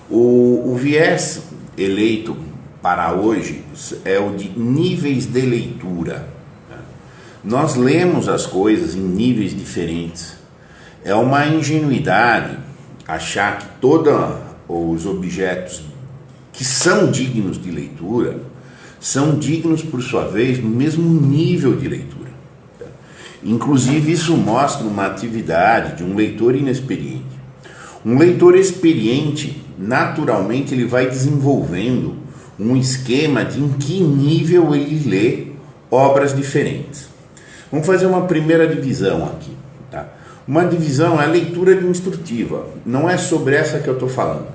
O viés eleito para hoje é o de níveis de leitura. Nós lemos as coisas em níveis diferentes. É uma ingenuidade achar que todos os objetos que são dignos de leitura são dignos, por sua vez, do mesmo nível de leitura. Inclusive, isso mostra uma atividade de um leitor inexperiente. Um leitor experiente, naturalmente, ele vai desenvolvendo um esquema de em que nível ele lê obras diferentes. Vamos fazer uma primeira divisão aqui. Tá? Uma divisão é a leitura instrutiva. Não é sobre essa que eu estou falando.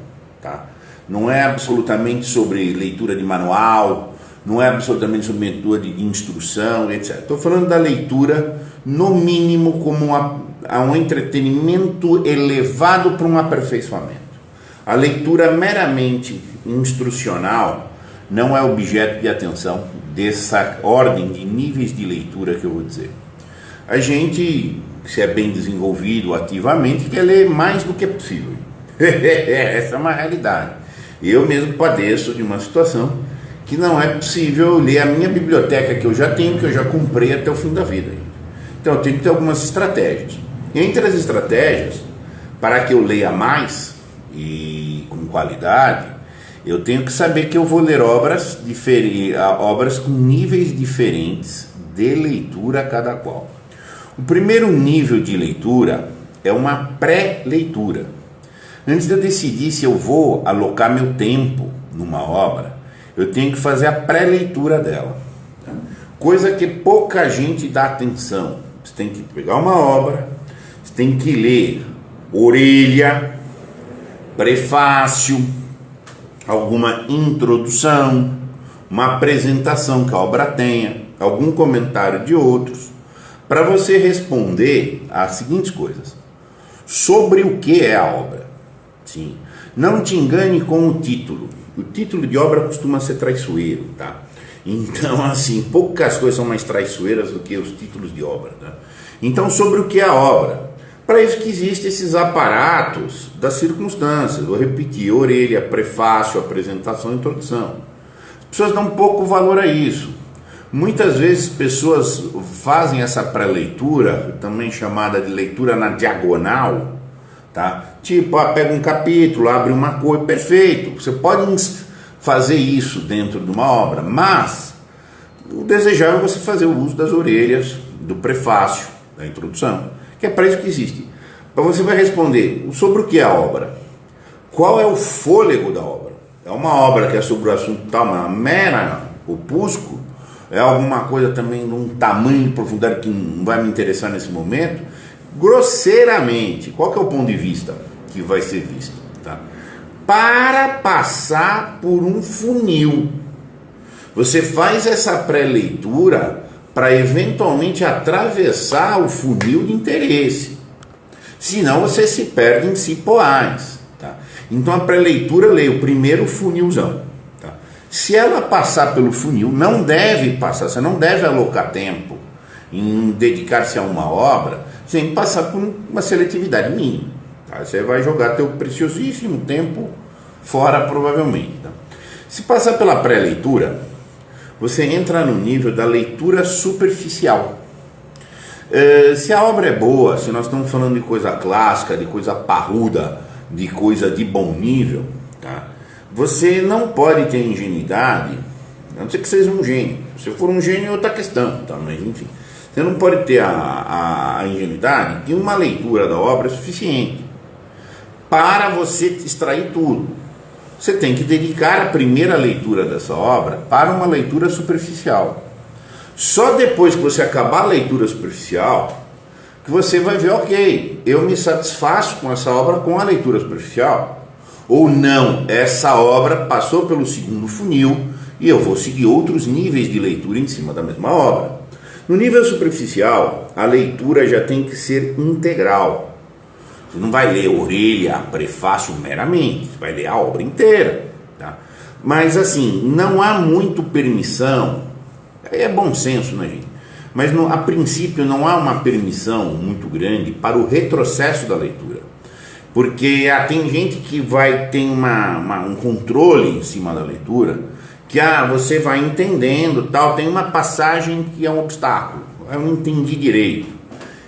Tá? Não é absolutamente sobre leitura de manual, não é absolutamente sobre leitura de instrução, etc. Estou falando da leitura, no mínimo, como um entretenimento elevado para um aperfeiçoamento. A leitura meramente instrucional não é objeto de atenção dessa ordem de níveis de leitura que eu vou dizer. A gente, se é bem desenvolvido ativamente, quer ler mais do que é possível. Essa é uma realidade. Eu mesmo padeço de uma situação que não é possível ler a minha biblioteca que eu já tenho, que eu já comprei até o fim da vida. Então eu tenho que ter algumas estratégias. Entre as estratégias, para que eu leia mais e com qualidade, eu tenho que saber que eu vou ler obras com níveis diferentes de leitura cada qual. O primeiro nível de leitura é uma pré-leitura. Antes de eu decidir se eu vou alocar meu tempo numa obra, eu tenho que fazer a pré-leitura dela. Coisa que pouca gente dá atenção. Você tem que pegar uma obra, você tem que ler orelha, prefácio, alguma introdução, uma apresentação que a obra tenha, algum comentário de outros, para você responder às seguintes coisas. Sobre o que é a obra? Sim. Não te engane com o título. O título de obra costuma ser traiçoeiro, tá? Então, assim, poucas coisas são mais traiçoeiras do que os títulos de obra, tá? Então, sobre o que é a obra? Para isso que existem esses aparatos das circunstâncias. Vou repetir: orelha, prefácio, apresentação, introdução. As pessoas dão pouco valor a isso. Muitas vezes pessoas fazem essa pré-leitura, também chamada de leitura na diagonal, tá? Tipo, pega um capítulo, abre uma coisa, perfeito. Você pode fazer isso dentro de uma obra, mas o desejável é você fazer o uso das orelhas, do prefácio, da introdução, que é para isso que existe. Então você vai responder sobre o que é a obra. Qual é o fôlego da obra? É uma obra que é sobre o assunto tal, uma mera opúsculo? É alguma coisa também de um tamanho de profundidade que não vai me interessar nesse momento? Grosseiramente, qual que é o ponto de vista que vai ser visto? Tá? Para passar por um funil. Você faz essa pré-leitura para eventualmente atravessar o funil de interesse. Senão você se perde em cipoais. Tá? Então a pré-leitura lê o primeiro funilzão. Tá? Se ela passar pelo funil, não deve passar, você não deve alocar tempo em dedicar-se a uma obra sem passar por uma seletividade mínima. Tá? Você vai jogar teu preciosíssimo tempo fora, provavelmente. Tá? Se passar pela pré-leitura, você entra no nível da leitura superficial. Se a obra é boa, se nós estamos falando de coisa clássica, de coisa parruda, de coisa de bom nível, tá? Você não pode ter ingenuidade, a não ser que seja um gênio. Se for um gênio é outra questão, tá? Mas enfim, você não pode ter a ingenuidade de uma leitura da obra suficiente para você extrair tudo. Você tem que dedicar a primeira leitura dessa obra para uma leitura superficial. Só depois que você acabar a leitura superficial, que você vai ver, ok, eu me satisfaço com essa obra com a leitura superficial. Ou não, essa obra passou pelo segundo funil e eu vou seguir outros níveis de leitura em cima da mesma obra. No nível superficial, a leitura já tem que ser integral. Você não vai ler orelha, prefácio meramente, você vai ler a obra inteira. Tá? Mas assim, não há muito permissão, é bom senso, né, gente? Mas a princípio não há uma permissão muito grande para o retrocesso da leitura. Porque tem gente que tem um controle em cima da leitura, que você vai entendendo, tal, tem uma passagem que é um obstáculo, eu não entendi direito.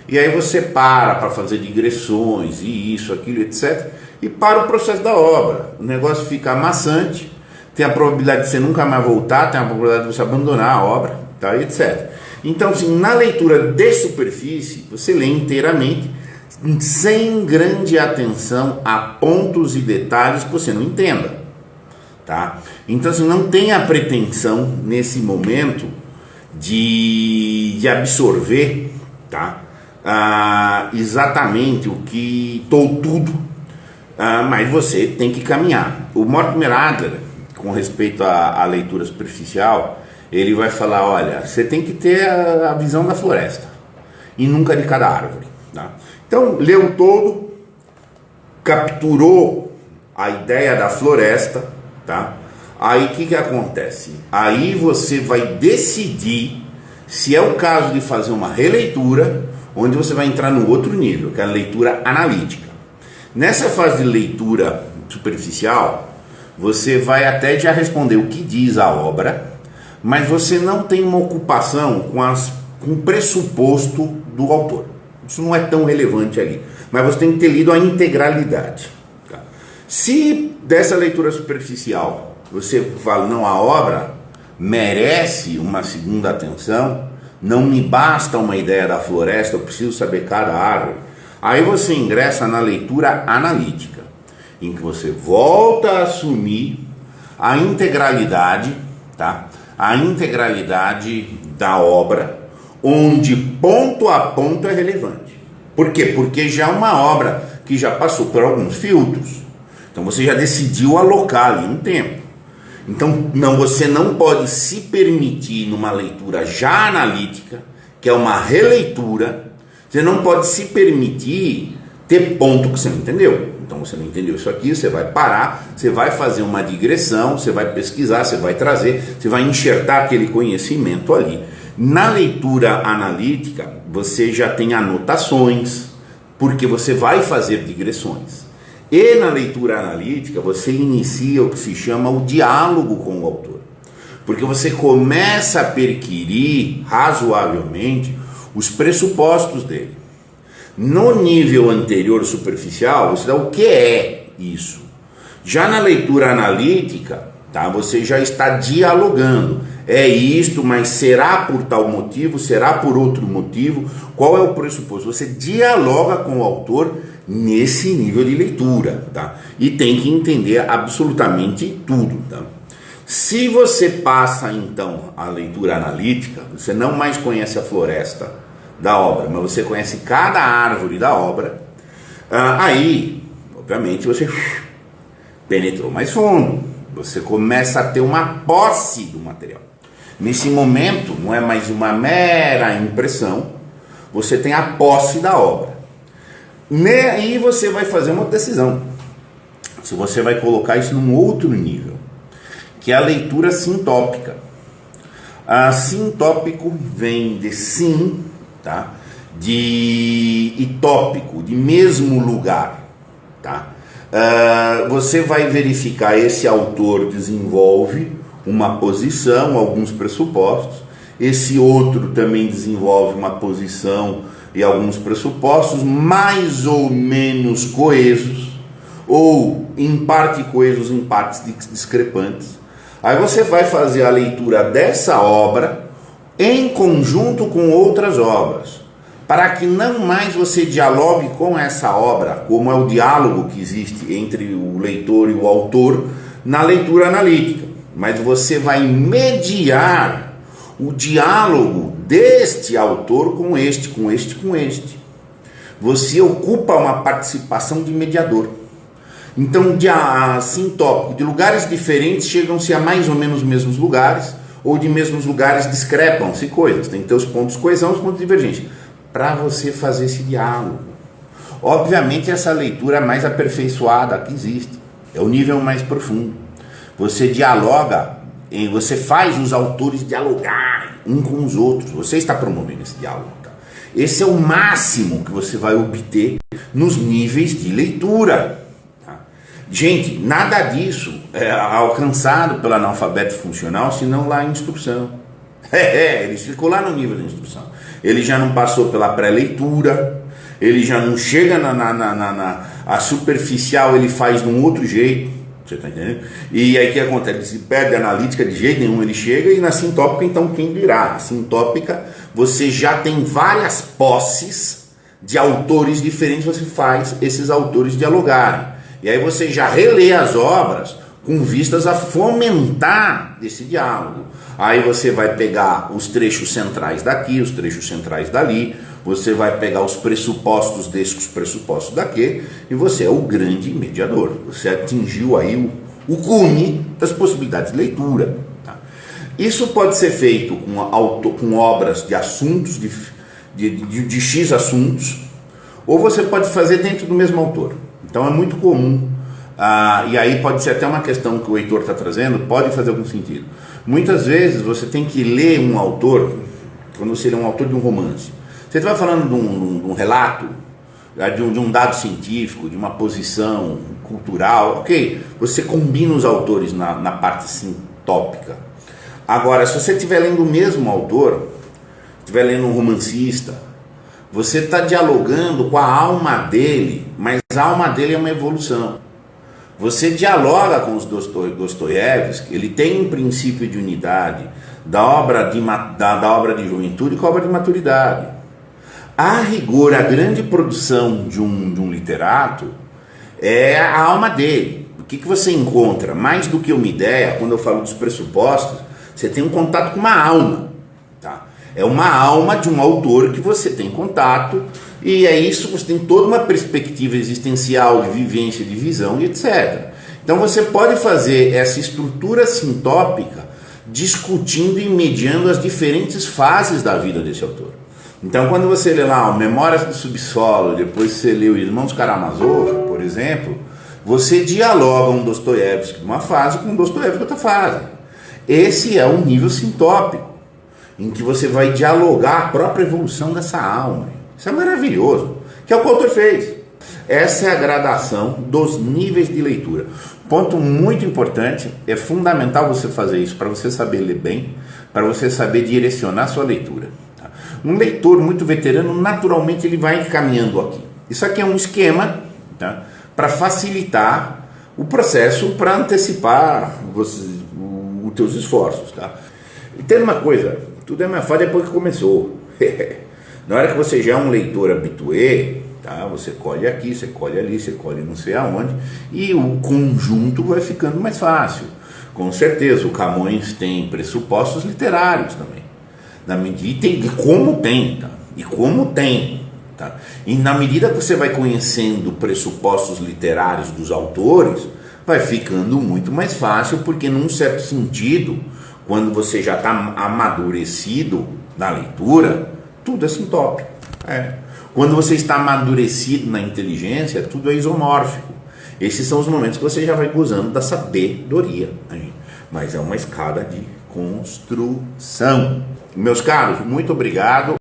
E aí você para fazer digressões e isso, aquilo, etc. E para o processo da obra. O negócio fica amassante, tem a probabilidade de você nunca mais voltar, tem a probabilidade de você abandonar a obra, tá, etc. Então, assim, na leitura de superfície, você lê inteiramente, sem grande atenção a pontos e detalhes que você não entenda, tá? Então, assim, não tenha pretensão nesse momento de absorver, tá? Exatamente o que tudo, mas você tem que caminhar. O Mortimer Adler, com respeito à leitura superficial, ele vai falar, olha, você tem que ter a visão da floresta e nunca de cada árvore, tá? Então, leu todo, capturou a ideia da floresta, tá? Aí o que acontece? Aí você vai decidir se é o caso de fazer uma releitura, onde você vai entrar no outro nível, que é a leitura analítica. Nessa fase de leitura superficial, você vai até já responder o que diz a obra, mas você não tem uma ocupação com o pressuposto do autor. Isso não é tão relevante ali, mas você tem que ter lido a integralidade, tá? Se dessa leitura superficial você fala, não, a obra merece uma segunda atenção, não me basta uma ideia da floresta, eu preciso saber cada árvore, aí você ingressa na leitura analítica, em que você volta a assumir a integralidade, tá? A integralidade da obra, onde ponto a ponto é relevante. Por quê? Porque já é uma obra que já passou por alguns filtros, então você já decidiu alocar ali um tempo. Então você não pode se permitir numa leitura já analítica, que é uma releitura, você não pode se permitir ter ponto que você não entendeu. Então você não entendeu isso aqui, você vai parar, você vai fazer uma digressão, você vai pesquisar, você vai trazer, você vai enxertar aquele conhecimento ali. Na leitura analítica, você já tem anotações, porque você vai fazer digressões. E na leitura analítica, você inicia o que se chama o diálogo com o autor. Porque você começa a perquirir razoavelmente os pressupostos dele. No nível anterior superficial, você dá o que é isso. Já na leitura analítica, tá, você já está dialogando. É isto, mas será por tal motivo, será por outro motivo? Qual é o pressuposto? Você dialoga com o autor nesse nível de leitura, tá? E tem que entender absolutamente tudo, tá? Se você passa então a leitura analítica, você não mais conhece a floresta da obra, mas você conhece cada árvore da obra, aí, obviamente, você penetrou mais fundo, você começa a ter uma posse do material. Nesse momento, não é mais uma mera impressão, você tem a posse da obra. Aí você vai fazer uma decisão, se você vai colocar isso num outro nível, que é a leitura sintópica. A sintópico vem de sim, tá? E tópico, de mesmo lugar, tá? Você vai verificar, esse autor desenvolve uma posição, alguns pressupostos, esse outro também desenvolve uma posição e alguns pressupostos mais ou menos coesos, ou em parte coesos, em partes discrepantes. Aí você vai fazer a leitura dessa obra em conjunto com outras obras, para que não mais você dialogue com essa obra, como é o diálogo que existe entre o leitor e o autor na leitura analítica, mas você vai mediar o diálogo deste autor com este. Você ocupa uma participação de mediador. Então, sintópico, de lugares diferentes chegam-se a mais ou menos os mesmos lugares, ou de mesmos lugares discrepam-se coisas. Tem que ter os pontos de coesão e os pontos de divergência, para você fazer esse diálogo. Obviamente, essa leitura mais aperfeiçoada que existe, é o nível mais profundo. Você dialoga, você faz os autores dialogarem um com os outros, você está promovendo esse diálogo. Tá? Esse é o máximo que você vai obter nos níveis de leitura. Tá? Gente, nada disso é alcançado pelo analfabeto funcional, senão lá em instrução. Ele ficou lá no nível da instrução. Ele já não passou pela pré-leitura, ele já não chega a superficial, ele faz de um outro jeito. Você está entendendo? E aí o que acontece? Ele se perde a analítica de jeito nenhum, ele chega, e na sintópica, então, quem dirá? A sintópica, você já tem várias posses de autores diferentes, você faz esses autores dialogarem. E aí você já relê as obras com vistas a fomentar esse diálogo. Aí você vai pegar os trechos centrais daqui, os trechos centrais dali, você vai pegar os pressupostos desse, os pressupostos daqui, e você é o grande mediador. Você atingiu aí o cume das possibilidades de leitura. Tá? Isso pode ser feito com obras de assuntos, de X assuntos, ou você pode fazer dentro do mesmo autor. Então é muito comum, e aí pode ser até uma questão que o Heitor está trazendo, pode fazer algum sentido. Muitas vezes você tem que ler um autor, quando você lê um autor de um romance, você vai falando de um relato, de um dado científico, de uma posição cultural, ok? Você combina os autores na parte sintópica. Agora, se você estiver lendo o mesmo autor, estiver lendo um romancista, você está dialogando com a alma dele, mas a alma dele é uma evolução. Você dialoga com os Dostoiévski, ele tem um princípio de unidade da obra de juventude com a obra de maturidade. A rigor, a grande produção de um literato é a alma dele. O que você encontra? Mais do que uma ideia, quando eu falo dos pressupostos, você tem um contato com uma alma. Tá? É uma alma de um autor que você tem contato, e é isso, você tem toda uma perspectiva existencial, de vivência, de visão, e etc. Então você pode fazer essa estrutura sintópica discutindo e mediando as diferentes fases da vida desse autor. Então, quando você lê lá o Memórias do Subsolo, depois você lê o Irmãos Karamazov, por exemplo, você dialoga um Dostoiévski de uma fase com um Dostoiévski de outra fase. Esse é o nível sintópico, em que você vai dialogar a própria evolução dessa alma. Isso é maravilhoso, que é o que o autor fez. Essa é a gradação dos níveis de leitura. Ponto muito importante, é fundamental você fazer isso para você saber ler bem, para você saber direcionar a sua leitura. Um leitor muito veterano, naturalmente, ele vai caminhando aqui. Isso aqui é um esquema, tá? Para facilitar o processo, para antecipar os teus esforços. Tá? E tem uma coisa, tudo é mais fácil depois que começou. Na hora que você já é um leitor habitué, tá? Você colhe aqui, você colhe ali, você colhe não sei aonde, e o conjunto vai ficando mais fácil. Com certeza, o Camões tem pressupostos literários também. Na medida e como tem, tá? E como tem, tá? E na medida que você vai conhecendo pressupostos literários dos autores, vai ficando muito mais fácil, porque num certo sentido, quando você já está amadurecido na leitura, tudo é sintópico. Quando você está amadurecido na inteligência, tudo é isomórfico. Esses são os momentos que você já vai gozando da sabedoria, né? Mas é uma escada de construção. Meus caros, muito obrigado.